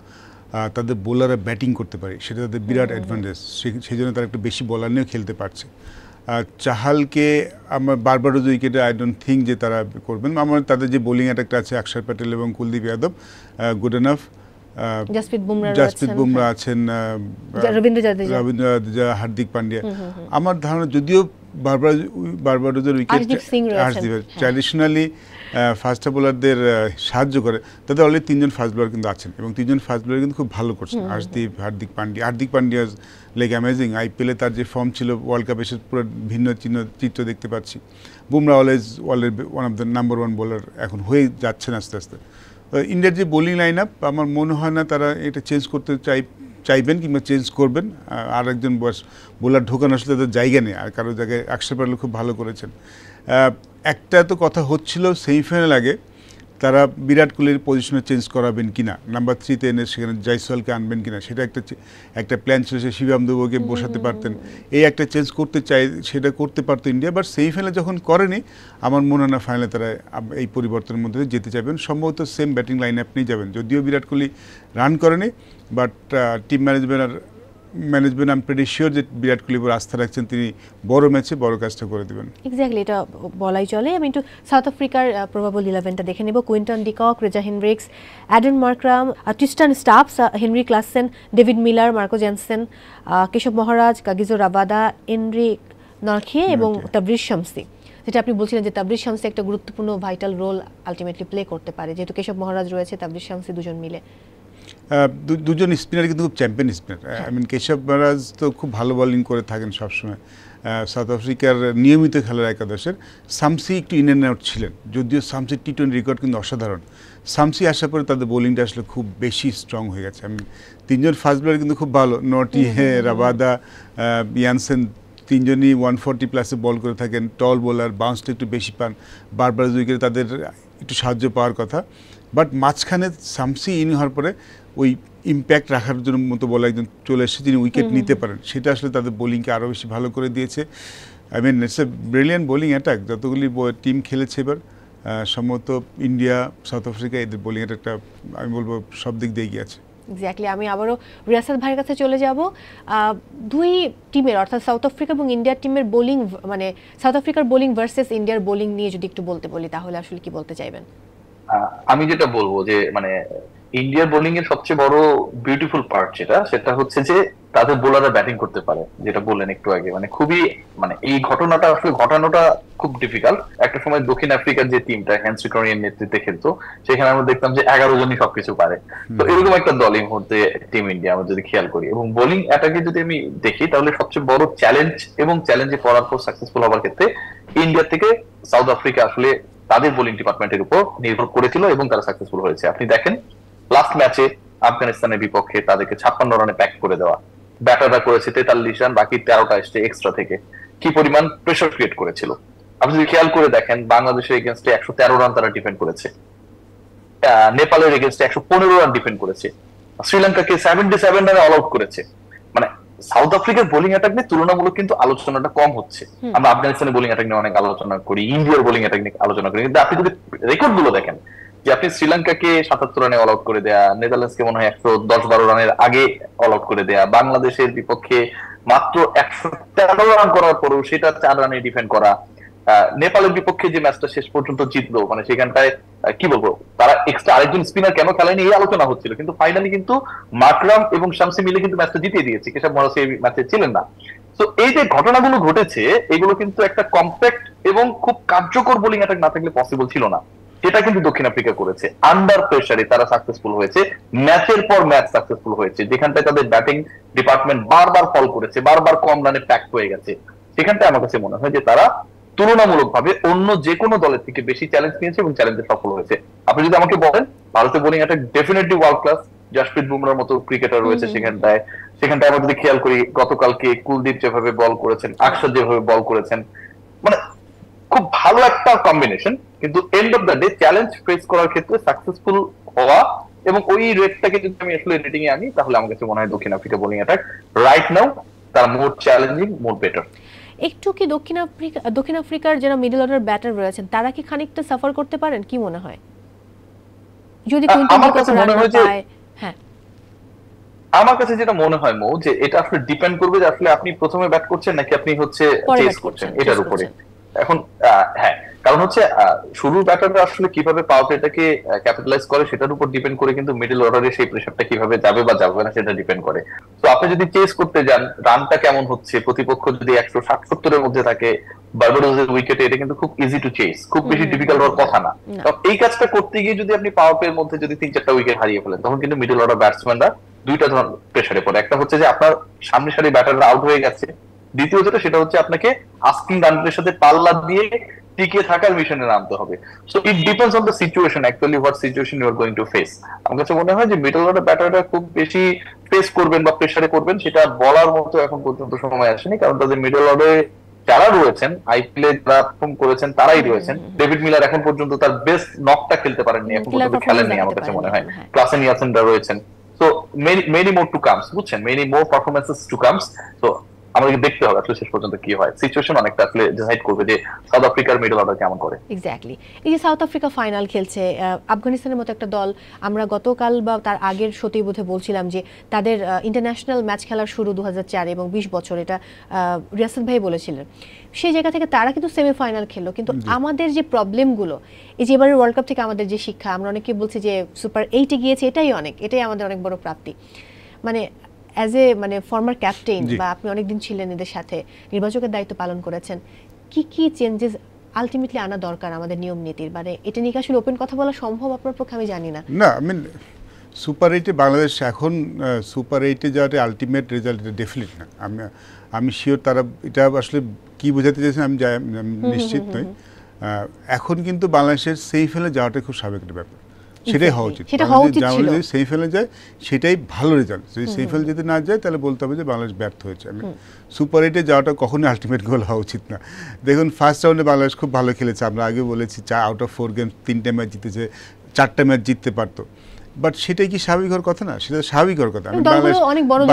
তাদের বোলাররা ব্যাটিং করতে পারে, সেটা তাদের বিরাট অ্যাডভান্টেজ। সেই জন্য তারা একটু বেশি বোলার নিয়েও খেলতে পারছে। চাহালকে আমার বারবারোজ উইকেটে আই ডোন্ট থিঙ্ক যে তারা করবেন। আমার তাদের যে বোলিং অ্যাটাকটা আছে অক্ষর প্যাটেল এবং কুলদীপ যাদব গুড এনাফ। জাসপ্রীত বুমরা আছেন, রবীন্দ্র জাদেজা, হার্দিক পান্ডিয়া। আমার ধারণা যদিও বারবারোজের উইকেট ট্র্যাডিশনালি ফাস্ট বোলারদের সাহায্য করে, তাদের অলরেডি 3 জন ফাস্ট বোলার কিন্তু আছেন এবং 3 জন ফাস্ট বোলার কিন্তু খুব ভালো করছেন। Arshdeep, Hardik Pandya like amazing. আইপিএলে তার যে ফর্ম ছিল ওয়ার্ল্ড কাপে এসে পুরো ভিন্ন চিত্র দেখতে পাচ্ছি। Bumrah always one of the number 1 bowler এখন হয়ে যাচ্ছেন আস্তে আস্তে। ইন্ডিয়ার যে বোলিং লাইন আপ আমার মনে হয় না তারা এটা চেঞ্জ করতে চাইবেন কিংবা চেঞ্জ করবেন। আর একজন বোলার ঢোকানো আসলে তাদের জায়গা নেই, আর কারো জায়গায় অক্ষর প্যাটেল খুব ভালো করেছেন। একটা তো কথা হচ্ছিল সেমিফাইনাল আগে তারা বিরাট কোহলির পজিশনে চেঞ্জ করাবেন কিনা, নাম্বার 3-তে এনে সেখানে জয়সওয়ালকে আনবেন কিনা, সেটা একটা প্ল্যান ছিল। সে শিবম দুবেকে বসাতে পারতেন, এই একটা চেঞ্জ করতে সেটা করতে পারতো ইন্ডিয়া, বাট সেমিফাইনালে যখন করেনি আমার মনে হয় না ফাইনালে তারা এই পরিবর্তনের মধ্যে যেতে চাইবেন। সম্ভবত সেম ব্যাটিং লাইন আপ নিয়ে যাবেন, যদিও বিরাট কোহলি রান করেনি, বাট টিম ম্যানেজমেন্ট আমি প্রেটি শিওর যে বিরাট কোহলির উপর আস্থা রাখছেন, তিনি বড় ম্যাচে বড় কাজটা করে দেবেন। এক্স্যাক্টলি, এটা বলাই চলে। আমি একটু সাউথ আফ্রিকার প্রবাবল 11টা দেখে নেব। Quinton de Kock, Reeza Hendricks, Aiden Markram, Tristan Stubbs, Heinrich Klaasen, David Miller, Marco Jansen, Keshav Maharaj, Kagiso Rabada, Anrich Nortje এবং তাবরিজ শামসি। যেটা আপনি বলছিলেন যে তাবরিজ শামসি একটা গুরুত্বপূর্ণ ভাইটাল রোল আলটিমেটলি প্লে করতে পারে, যেহেতু কেশব মহারাজ রয়েছে, তাবরিজ শামসি দুজন মিলে। দুজন স্পিনার কিন্তু খুব champion spinner. I mean Keshav Maharaj তো খুব ভালো বোলিং করে থাকেন সবসময়, সাউথ আফ্রিকার নিয়মিত খেলার একাদশের। শামসি একটু ইন অ্যান্ড আউট ছিলেন, যদিও শামসির টি-20 রেকর্ড কিন্তু অসাধারণ। শামসি আসার পরে তাদের বোলিংটা আসলে খুব বেশি স্ট্রং হয়ে গেছে। আমি 3 জন ফাস্ট বোলার কিন্তু খুব ভালো, নটিহে, রাবাদা, ইয়ানসেন, 3 জনই 140 প্লাসে বল করে থাকেন, টল বোলার, বাউন্সটা একটু বেশি পান, বারবার উইকেটে তাদের একটু সাহায্য পাওয়ার কথা, বাট মাঝখানে শামসি ইন হওয়ার পরে ওই ইম্প্যাক্ট রাখার জন্য মতো বলে একজন চলে এসেছে যিনি উইকেট নিতে পারেন, সেটা আসলে তাদের বোলিংকে আরও বেশি ভালো করে দিয়েছে। I mean it's a brilliant bowling attack. যতগুলি টিম খেলেছে এবার সম্ভবত ইন্ডিয়া, সাউথ আফ্রিকা, এদের বোলিং অ্যাটাকটা আমি বলবো সব দিক দিয়ে এগিয়ে আছে। এক্স্যাক্টলি। আমি আবারও রিয়াসাত ভাইয়ের কাছে চলে যাব। দুই টিমের অর্থাৎ সাউথ আফ্রিকা এবং ইন্ডিয়ার টিমের বোলিং, মানে সাউথ আফ্রিকার বোলিং ভার্সেস ইন্ডিয়ার বোলিং নিয়ে যদি একটু বলতে বলি তাহলে আসলে কি বলতে চাইবেন? আমি যেটা বলবো যে মানে ইন্ডিয়ার বোলিং এর সবচেয়ে বড় বিউটিফুল পার্ট সেটা হচ্ছে যে তাদের বোলাররা ব্যাটিং করতে পারে, যেটা বললেন একটু আগে। মানে খুবই মানে এই ঘটনাটা আসলে ঘটানোটা খুব ডিফিকাল্ট। একটা সময় দক্ষিণ আফ্রিকার যে টিমটা হ্যান্সি ক্রনিয়ার নেতৃত্বে খেলতো, সেখানে আমরা দেখতাম যে 11 জনই সবকিছু পারে। তো এরকম একটা দল এই মুহূর্তে টিম ইন্ডিয়া আমরা যদি খেয়াল করি, এবং বোলিং অ্যাটাকে যদি আমি দেখি তাহলে সবচেয়ে বড় চ্যালেঞ্জ এবং চ্যালেঞ্জে পড়ার পর সাকসেসফুল হওয়ার ক্ষেত্রে ইন্ডিয়া থেকে সাউথ আফ্রিকা আসলে তাদের বোলিং ডিপার্টমেন্টের উপর নির্ভর করেছিল এবং তারা সাকসেসফুল হয়েছে। আপনি দেখেন লাস্ট ম্যাচে আফগানিস্তানের বিপক্ষে তাদেরকে 56 রানে প্যাক করে দেওয়া, ব্যাটাররা করেছে 43 রান, বাকি 13টা এসছে এক্সট্রা থেকে, কি পরিমাণ প্রেসার ক্রিয়েট করেছিল। আপনি যদি খেয়াল করে দেখেন বাংলাদেশের এগেনস্টে 113 রান তারা ডিফেন্ড করেছে, নেপালের এগেনস্টে 115 রান ডিফেন্ড করেছে, শ্রীলঙ্কাকে 77 রানে অল আউট করেছে। মানে সাউথ আফ্রিকার বোলিং অ্যাটাক নিয়ে তুলনামূলক কিন্তু আলোচনাটা কম হচ্ছে। আমরা আফগানিস্তানের বোলিং অ্যাটাক নিয়ে অনেক আলোচনা করি, ইন্ডিয়ার বোলিং অ্যাটাক নিয়ে আলোচনা করি, কিন্তু আপনি যদি রেকর্ড গুলো দেখেন যে আপনি শ্রীলঙ্কাকে 77 রানে অল আউট করে দেয়া, নেদারল্যান্ডসকে মনে হয় 110-12 রানের আগে অল আউট করে দেয়া, বাংলাদেশের বিপক্ষে মাত্র 113 রান করার পরেও সেটা 4 রানে ডিফেন্ড করা, নেপালের বিপক্ষে যে ম্যাচটা শেষ পর্যন্ত জিতলো, মানে সেখানটায় কি বলবো তারা এক্সট্রা আরেকজন স্পিনার কেন খেলেনি এই আলোচনা হচ্ছিল, কিন্তু ফাইনালি কিন্তু মাকরাম এবং শামসি মিলে কিন্তু ম্যাচটা জিতিয়ে দিয়েছে, কেশব মহারাজ এই ম্যাচে ছিলেন না। তো এই যে ঘটনাগুলো ঘটেছে এগুলো কিন্তু একটা কম্প্যাক্ট এবং খুব কার্যকর বোলিং অ্যাটাক না থাকলে পসিবল ছিল না। এটা কিন্তু দক্ষিণ আফ্রিকা করেছে, আন্ডার প্রেসারে তারা সাকসেসফুল হয়েছে, ম্যাচের পর ম্যাচ সাকসেসফুল হয়েছে, যেখানটায় তাদের ব্যাটিং ডিপার্টমেন্ট বারবার ফল করেছে, বারবার কম রানে প্যাক হয়ে গেছে। সেখানটায় আমার কাছে মনে হয় যে তারা তুলনামূলকভাবে অন্য যে কোনো দলের থেকে বেশি চ্যালেঞ্জ নিয়েছে এবং চ্যালেঞ্জে সফল হয়েছে। আপনি যদি আমাকে বলেন ভারতের bowling attack definitely world class, Jasprit বুমরার মতো ক্রিকেটার রয়েছে সেখানটায়। আমরা যদি খেয়াল করি গতকালকে কুলদীপ যেভাবে বল করেছেন, আকসার যেভাবে বল করেছেন, মানে খুব ভালো একটা কম্বিনেশন। কিন্তু end of the day challenge face করার ক্ষেত্রে সাকসেসফুল হওয়া এবং ওই রেটটাকে যদি আমি আসলে রেটিং এ আনি তাহলে আমার কাছে মনে হয় দক্ষিণ Africa bowling attack right now তারা মোর চ্যালেঞ্জিং, মোর বেটার। একটু কি দক্ষিণ আফ্রিকার যারা মিডল অর্ডার ব্যাটার রয়েছেন তারা কি খানিকটা সাফার করতে পারেন, কি মনে হয়? যদি আমার কাছে মনে হয় যে হ্যাঁ, আমার কাছে যেটা মনে হয় মৌ, যে এটা আসলে ডিপেন্ড করবে যে আসলে আপনি প্রথমে ব্যাট করছেন নাকি আপনি হচ্ছে চেস করছেন এটার উপরে। এখন হ্যাঁ, কারণ হচ্ছে শুরুর ব্যাটাররা আসলে কিভাবে পাওয়ার প্লেটাকে ক্যাপিটালাইজ করে সেটার উপর ডিপেন্ড করে কিন্তু মিডল অর্ডারে সেই প্রেসারটা কিভাবে যাবে বা যাবে না সেটা ডিপেন্ড করে। তো আপনি যদি চেস করতে যান, রানটা কেমন হচ্ছে, প্রতিপক্ষ যদি 160-70 মধ্যে থাকে, বার্বাডোসের উইকেটে এটা কিন্তু খুব ইজি টু চেস, খুব বেশি ডিফিকাল্ট হওয়ার কথা না। তো এই কাজটা করতে গিয়ে যদি আপনি পাওয়ার প্লের মধ্যে যদি 3-4টা উইকেট হারিয়ে ফেলেন তখন কিন্তু মিডল অর্ডার ব্যাটসম্যানরা দুইটা ধরনের প্রেসারে পড়ে। একটা হচ্ছে যে আপনার সামনে সারি ব্যাটাররা আউট হয়ে গেছে, দ্বিতীয় যেটা সেটা হচ্ছে আপনাকে আস্কিং রানের সাথে পাল্লা দিয়ে টিকে থাকার মিশনে নামতে হবে। So it depends on the situation, actually what situation you are going to face. আমার কাছে মনে হয় যে মিডল অর্ডার ব্যাটাররা খুব বেশি ফেস করবেন বা প্রেসারে করবেন সেটা বলার মতো এখন পর্যন্ত সময় আসেনি, কারণ তাদের মিডল অর্ডারে যারা রয়েছেন আইপিএলে যারা পারফর্ম করেছেন তারাই রয়েছেন। ডেভিড মিলার এখন পর্যন্ত তার বেস্ট নকটা খেলতে পারেননি, এখন পর্যন্ত খেলেননি আমার কাছে মনে হয়। ক্লাসেন ইয়াসেনরা রয়েছেন। So many more to comes, বুঝছেন, many more performances to comes. So আমাদেরকে দেখতে হবে আসলে শেষ পর্যন্ত কি হয়। সিচুয়েশন অনেকটা আসলে ডিসাইড করবে যে সাউথ আফ্রিকার মিডল অর্ডার কেমন করে। এক্স্যাক্টলি। এই যে সাউথ আফ্রিকা ফাইনাল খেলছে, আফগানিস্তানের মতো একটা দল, আমরা গতকাল বা তার আগের শোতেই বোধহয় বলছিলাম যে তাদের ইন্টারন্যাশনাল ম্যাচ খেলার শুরু 2004 এবং 20 বছর, এটা রিয়াসাত ভাই বলেছিলেন। সেই জায়গা থেকে তারা কিন্তু সেমিফাইনাল খেললো। কিন্তু আমাদের যে প্রবলেমগুলো, এই যে এবারের ওয়ার্ল্ড কাপ থেকে আমাদের যে শিক্ষা, আমরা অনেকে বলছি যে সুপার 8-এ গিয়েছে, এটাই আমাদের অনেক বড় প্রাপ্তি। মানে অ্যাজ এ ফর্মার ক্যাপ্টেন বা আপনি অনেকদিন ছিলেন এদের সাথে, নির্বাচকের দায়িত্ব পালন করেছেন, কি চেঞ্জেস আলটিমেটলি আনা দরকার আমাদের নিয়ম নীতির? মানে এটা নিয়ে আসলে ওপেন কথা বলা সম্ভব আপনার পক্ষে আমি জানি না। না, সুপার 8-এ বাংলাদেশ এখন সুপার 8-এ যাওয়াটা আলটিমেট রেজাল্ট, এটা ডেফিনেট না। আমি শিওর তারা এটা আসলে কি বোঝাতে চাইছেন আমি নিশ্চিত নই। এখন কিন্তু বাংলাদেশের সেমিফাইনালে যাওয়াটা খুব স্বাভাবিক একটা ব্যাপার। সেটাই হওয়া উচিত। সেটা হওয়া উচিত ছিল। যদি সেমিফাইনালে যায় সেটাই ভালো রেজাল্ট। যদি সেমিফাইনাল যদি না যায় তাহলে বলতে হবে যে বাংলাদেশ ব্যর্থ হয়েছে। সুপার 8-এ যাওয়াটা কখনোই আলটিমেট গোল হওয়া উচিত না। দেখুন ফার্স্ট রাউন্ডে বাংলাদেশ খুব ভালো খেলেছে, আমরা আগে বলেছি আউট অফ 4 গেমস 3টে ম্যাচ জিতেছে, 4টা ম্যাচ জিততে পারতো, বাট সেটাই কি স্বাভাবিক হওয়ার কথা না? সেটা স্বাভাবিক হওয়ার কথা।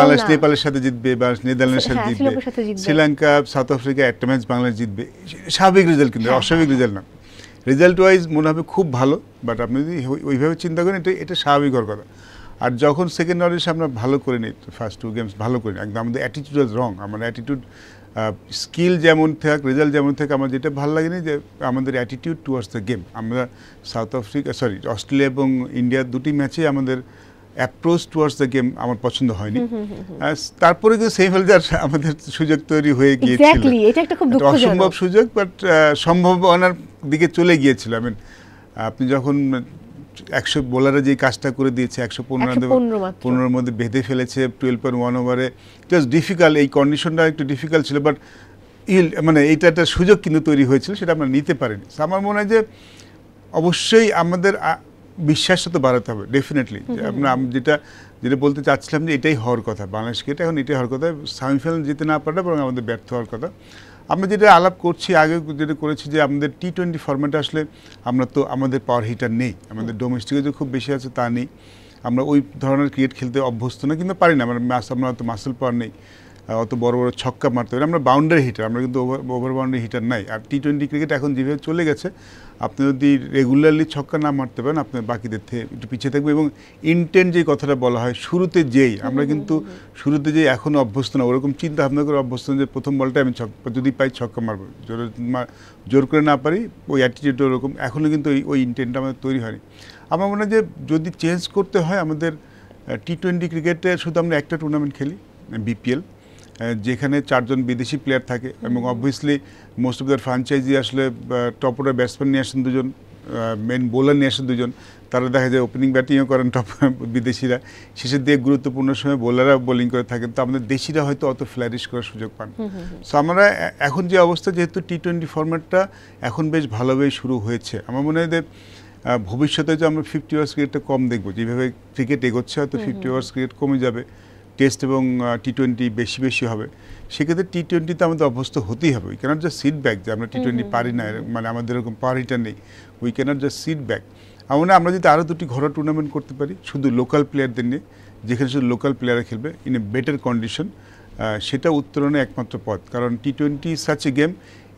বাংলাদেশ নেপালের সাথে জিতবে, বাংলাদেশ নেদারল্যান্ডের সাথে জিতবে, শ্রীলঙ্কা সাউথ আফ্রিকা একটা ম্যাচ বাংলাদেশ জিতবে, স্বাভাবিক রেজাল্ট, কিন্তু অস্বাভাবিক রেজাল্ট না। রেজাল্ট ওয়াইজ মনে হবে খুব ভালো, বাট আপনি যদি ওইভাবে চিন্তা করেন এটা স্বাভাবিক হওয়ার কথা। আর যখন সেকেন্ড রাউন্ডে আমরা ভালো করে নিই, ফার্স্ট 2 গেমস ভালো করে নিই, একদম আমাদের অ্যাটিটিউড ওয়াজ রং। আমার অ্যাটিটিউড, স্কিল যেমন থাক, রেজাল্ট যেমন থাক, আমার যেটা ভালো লাগেনি যে আমাদের অ্যাটিটিউড টুয়ার্ডস দ্য গেম। আমরা অস্ট্রেলিয়া এবং ইন্ডিয়া দুটি ম্যাচে আমাদের অ্যাপ্রোচ টুয়ার্ডস দ্য গেম আমার পছন্দ হয়নি। তারপরে কিন্তু সেমিফাইনাল যাওয়ার আমাদের সুযোগ তৈরি হয়ে গিয়েছিল, অসম্ভব সুযোগ, বাট সম্ভাবনার দিকে চলে গিয়েছিল। আপনি যখন 100 বোলারে যে কাজটা করে দিয়েছে, 115 মধ্যে বেঁধে ফেলেছে 12.1 ওভারে, ইট ওয়াজ ডিফিকাল্ট। এই কন্ডিশনটা একটু ডিফিকাল্ট ছিল, বাট এইটা একটা সুযোগ কিন্তু তৈরি হয়েছিল, সেটা আমরা নিতে পারিনি। আমার মনে হয় যে অবশ্যই আমাদের বিশ্বাসটা তো বাড়াতে হবে, ডেফিনেটলি। আমরা যেটা বলতে চাচ্ছিলাম যে এটাই হওয়ার কথা, বাংলাদেশকে এখন এটাই হওয়ার কথা, সেমিফাইনাল জিতে না পারলে বরং আমাদের ব্যর্থ হওয়ার কথা। আমরা যেটা আলাপ করছি, আগে যেটা করেছি যে আমাদের T20 ফরম্যাটে আসলে আমরা তো আমাদের পাওয়ার হিটার নেই, আমাদের ডোমেস্টিকে যে খুব বেশি আছে তা নেই, আমরা ওই ধরনের ক্রিকেট খেলতে অভ্যস্ত না, কিন্তু পারি না, আমরা অত মাসেল পাওয়ার নেই, অত বড় বড় ছক্কা মারতে পারি, আমরা বাউন্ডারি হিটার, আমরা কিন্তু ওভার বাউন্ডারি হিটার নাই। আর T20 ক্রিকেট এখন যেভাবে চলে গেছে, আপনি যদি রেগুলারলি ছক্কা না মারতে পারেন, আপনি বাকিদের থেকে একটু পিছিয়ে থাকবে। এবং ইন্টেন্ট যে কথাটা বলা হয় শুরুতে যেই, আমরা কিন্তু শুরুতে যেই এখনও অভ্যস্ত না, ওরকম চিন্তা ভাবনা করে অভ্যস্ত যে প্রথম বলটা আমি যদি পাই ছক্কা মারবো, জোর করে না পারি, ওই অ্যাটিটিউডটা ওরকম এখনও কিন্তু ওই ইন্টেন্টটা আমাদের তৈরি হয়নি। আমার মনে হয় যে যদি চেঞ্জ করতে হয় আমাদের T20 ক্রিকেটে শুধু আমরা একটা টুর্নামেন্ট খেলি, BPL, যেখানে 4 জন বিদেশি প্লেয়ার থাকে, এবং obviously most of their franchise আসলে টপ অর্ডার ব্যাটসম্যান নিয়ে আসেন 2 জন, মেন বোলার নিয়ে আসেন 2 জন, তারা দেখা যায় ওপেনিং ব্যাটিংও করেন টপ বিদেশিরা, শেষের দিকে গুরুত্বপূর্ণ সময় বোলাররা বোলিং করে থাকেন, তো আমাদের দেশিরা হয়তো অত ফ্ল্যারিশ করার সুযোগ পান। সো আমরা এখন যে অবস্থা, যেহেতু T20 ফরম্যাটটা এখন বেশ ভালোভাবে শুরু হয়েছে, আমার মনে হয় যে ভবিষ্যতে যে আমরা 50 ওভার্স ক্রিকেটটা কম দেখবো, যেভাবে ক্রিকেট এগোচ্ছে হয়তো 50 ওভার্স ক্রিকেট কমে যাবে, টেস্ট এবং T20 বেশি হবে। সেক্ষেত্রে T20-তে আমাদের অভ্যস্ত হতেই হবে। We can't just sit back যে আমরা T20 পারি না, মানে আমাদের এরকম পাওয়ার হিটার নেই, we can't just sit back. আমরা যদি আরও 2টি ঘরোয়া টুর্নামেন্ট করতে পারি শুধু লোকাল প্লেয়ারদের নিয়ে, যেখানে শুধু লোকাল প্লেয়াররা খেলবে ইন এ বেটার কন্ডিশন, সেটা উত্তরণে একমাত্র পথ। কারণ T20 সাচ এ গেম,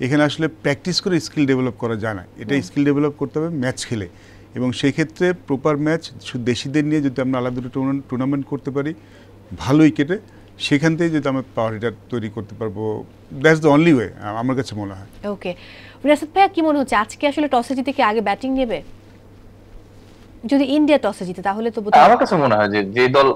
এখানে আসলে প্র্যাকটিস করে স্কিল ডেভেলপ করা যায় না, এটা স্কিল ডেভেলপ করতে হবে ম্যাচ খেলে। এবং সেই ক্ষেত্রে প্রপার ম্যাচ শুধু দেশিদের নিয়ে যদি আমরা আলাদা টুর্নামেন্ট করতে পারি ভালো উইকেটে, সেখান থেকে যদি আমরা পাওয়ার হিটার তৈরি করতে পারবো, দ্যাটস দ্য অনলি ওয়ে আমার কাছে মনে হয়। ওকে, রিয়াসাত ভাইয়া কি মনে হচ্ছে আজকে আসলে টসে জিতে কি আগে ব্যাটিং নেবে? যদি ইন্ডিয়া টসে জিতে তাহলে তো আমার কাছে মনে হয় যে দল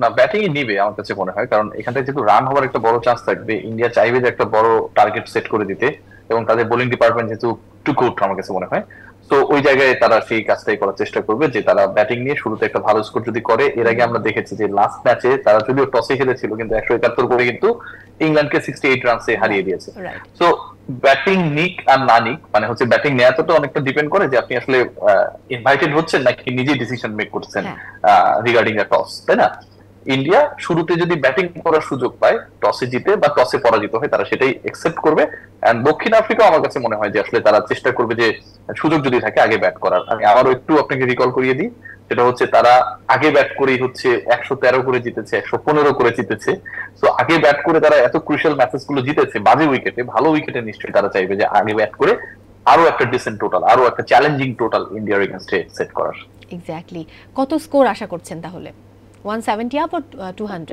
না ব্যাটিং নিবে, আমার কাছে মনে হয়, কারণ এখান থেকে যেহেতু রান হওয়ার একটা বড় চান্স থাকবে, ইন্ডিয়া চাইবে যে একটা বড় টার্গেট সেট করে দিতে, এবং তাদের বোলিং ডিপার্টমেন্ট যেহেতু টু গুড আমার কাছে মনে হয়, তো ওই জায়গায় তারা সেই কাজটাই করার চেষ্টা করবে যে তারা ব্যাটিং নিয়ে শুরুতে একটা ভালো স্কোর যদি করে। এর আগে আমরা দেখেছি যে লাস্ট ম্যাচে তারা যদিও টসে খেলেছিল, কিন্তু 171 করে কিন্তু ইংল্যান্ডকে 68 রানসে হারিয়ে দিয়েছে। তো ব্যাটিং নিক আর না নিক, মানে হচ্ছে ব্যাটিং নেওয়াটা তো অনেকটা ডিপেন্ড করে যে আপনি আসলে ইনভাইটেড হচ্ছেন নাকি নিজে ডিসিশন মেক করছেন রিগার্ডিং দ্য টস, তাই না? ইন্ডিয়া শুরুতে যদি ব্যাটিং করার সুযোগ পায়, টসে জিতে বা টসে পরাজিত হয়, তারা সেটাই একসেপ্ট করবে। এন্ড দক্ষিণ আফ্রিকা আমার কাছে মনে হয় যে আসলে তারা চেষ্টা করবে যে সুযোগ যদি থাকে আগে ব্যাট করার। আমি আবারও একটু আপনাকে রিকল করিয়ে দিই, সেটা হচ্ছে তারা আগে ব্যাট করেই হচ্ছে 113 করে জিতেছে, 115 করে জিতেছে। তো আগে ব্যাট করে তারা এত ক্রুশিয়াল ম্যাচেস গুলো জিতেছে বাজে উইকেটে, ভালো উইকেটে নিশ্চয়ই তারা চাইবে যে আগে ব্যাট করে আরো একটা ডিসেন্ট টোটাল, আরো একটা চ্যালেঞ্জিং টোটাল ইন্ডিয়ার এগেইনস্টে সেট করার। এক্স্যাক্টলি। কত স্কোর আশা করছেন তাহলে? 170 আপ অর 200?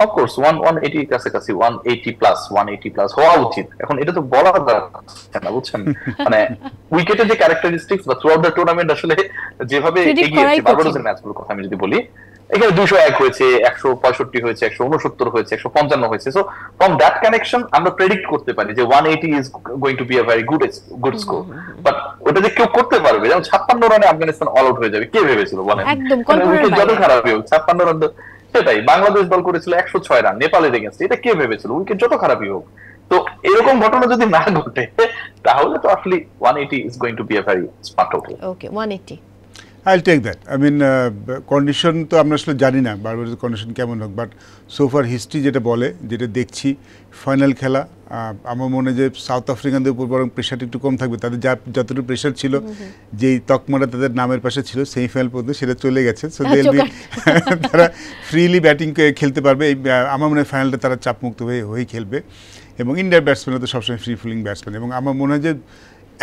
অফ কোর্স 180 কাছাকাছি, 180 প্লাস হওয়া উচিত। এখন এটা তো বলা যাচ্ছে না, বুঝছেন, মানে উইকেটের যে ক্যারেক্টারিস্টিক্স বা থ্রু আউট দ্য টুর্নামেন্ট আসলে যেভাবে এগিয়েছে, বারবাডোসের ম্যাচগুলোর কথা আমি যদি বলি, এখানে 201 হয়েছে, 165 হয়েছে, 169 হয়েছে, 155 হয়েছে। সো ফ্রম দ্যাট কানেকশন আমরা প্রেডিক্ট করতে পারি যে 180 is going to be a very good score. But ওটা যে কেউ করতে পারবে, যেমন 56 রানে আফগানিস্তান অল আউট হয়ে যাবে, কে ভেবেছিল বলেন? যত খারাপই হোক 56 রান, সেটাই বাংলাদেশ দল করেছিল 106 রান নেপালের এগেইনস্টে, এটা কে ভেবেছিল? উইকেট যত খারাপই হোক। তো এরকম ঘটনা যদি না ঘটে তাহলে তো আসলে 180 is going to be a very smart okay. Okay, 180 I will take that. I mean condition তো আমরা আসলে জানি না বারবারের কন্ডিশন কেমন হোক, বাট সোফার হিস্ট্রি যেটা বলে, যেটা দেখছি ফাইনাল খেলা, আমার মনে হয় যে সাউথ আফ্রিকানদের উপর বরং প্রেশারটা একটু কম থাকবে। তাদের যতটুকু প্রেশার ছিল, যেই তকমাটা তাদের নামের পাশে ছিল সেমিফাইনাল পর্যন্ত, সেটা চলে গেছে। সো তারা ফ্রিলি ব্যাটিং খেলতে পারবে। আমার মনে হয় ফাইনালটা তারা চাপমুক্ত হয়ে খেলবে। এবং ইন্ডিয়ার ব্যাটসম্যানরা তো সবসময় ফ্রি ফিলিং ব্যাটসম্যান। এবং আমার মনে হয় যে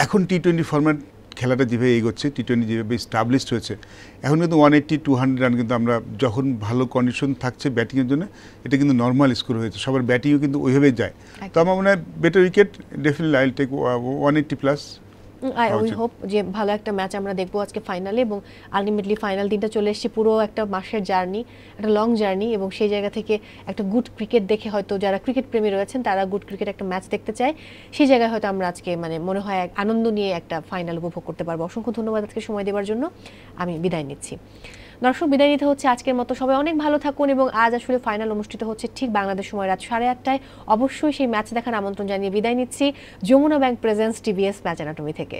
এখন টি-20 ফরম্যাট খেলাটা যেভাবে এগোচ্ছে, টি-20 যেভাবে স্টাবলিশড হয়েছে, এখন কিন্তু 180-200 রান কিন্তু আমরা যখন ভালো কন্ডিশন থাকছে ব্যাটিংয়ের জন্য, এটা কিন্তু নর্মাল স্কোর হয়েছে। সবার ব্যাটিংও কিন্তু ওইভাবেই যায়। তো আমার মনে হয় better wicket, definitely I will take 180+। We hope যে ভালো একটা ম্যাচ আমরা দেখবো আজকে ফাইনালে, এবং আলটিমেটলি ফাইনাল দিনটা চলে এসেছে, পুরো একটা মাসের জার্নি, একটা লং জার্নি, এবং সেই জায়গা থেকে একটা গুড ক্রিকেট দেখে হয়তো যারা ক্রিকেট প্রেমী রয়েছেন তারা গুড ক্রিকেট একটা ম্যাচ দেখতে চায়, সেই জায়গায় হয়তো আমরা আজকে মানে মনে হয় আনন্দ নিয়ে একটা ফাইনাল উপভোগ করতে পারবো। অসংখ্য ধন্যবাদ আজকে সময় দেওয়ার জন্য। আমি বিদায় নিচ্ছি। দর্শক, বিদায় নিতে হচ্ছে আজকের মতো। সবাই অনেক ভালো থাকুন। এবং আজ আসলে ফাইনাল অনুষ্ঠিত হচ্ছে ঠিক বাংলাদেশ সময় রাত 8:30টায়। অবশ্যই সেই ম্যাচ দেখার আমন্ত্রণ জানিয়ে বিদায় নিচ্ছি Jamuna bank presence TVS match anatomy থেকে।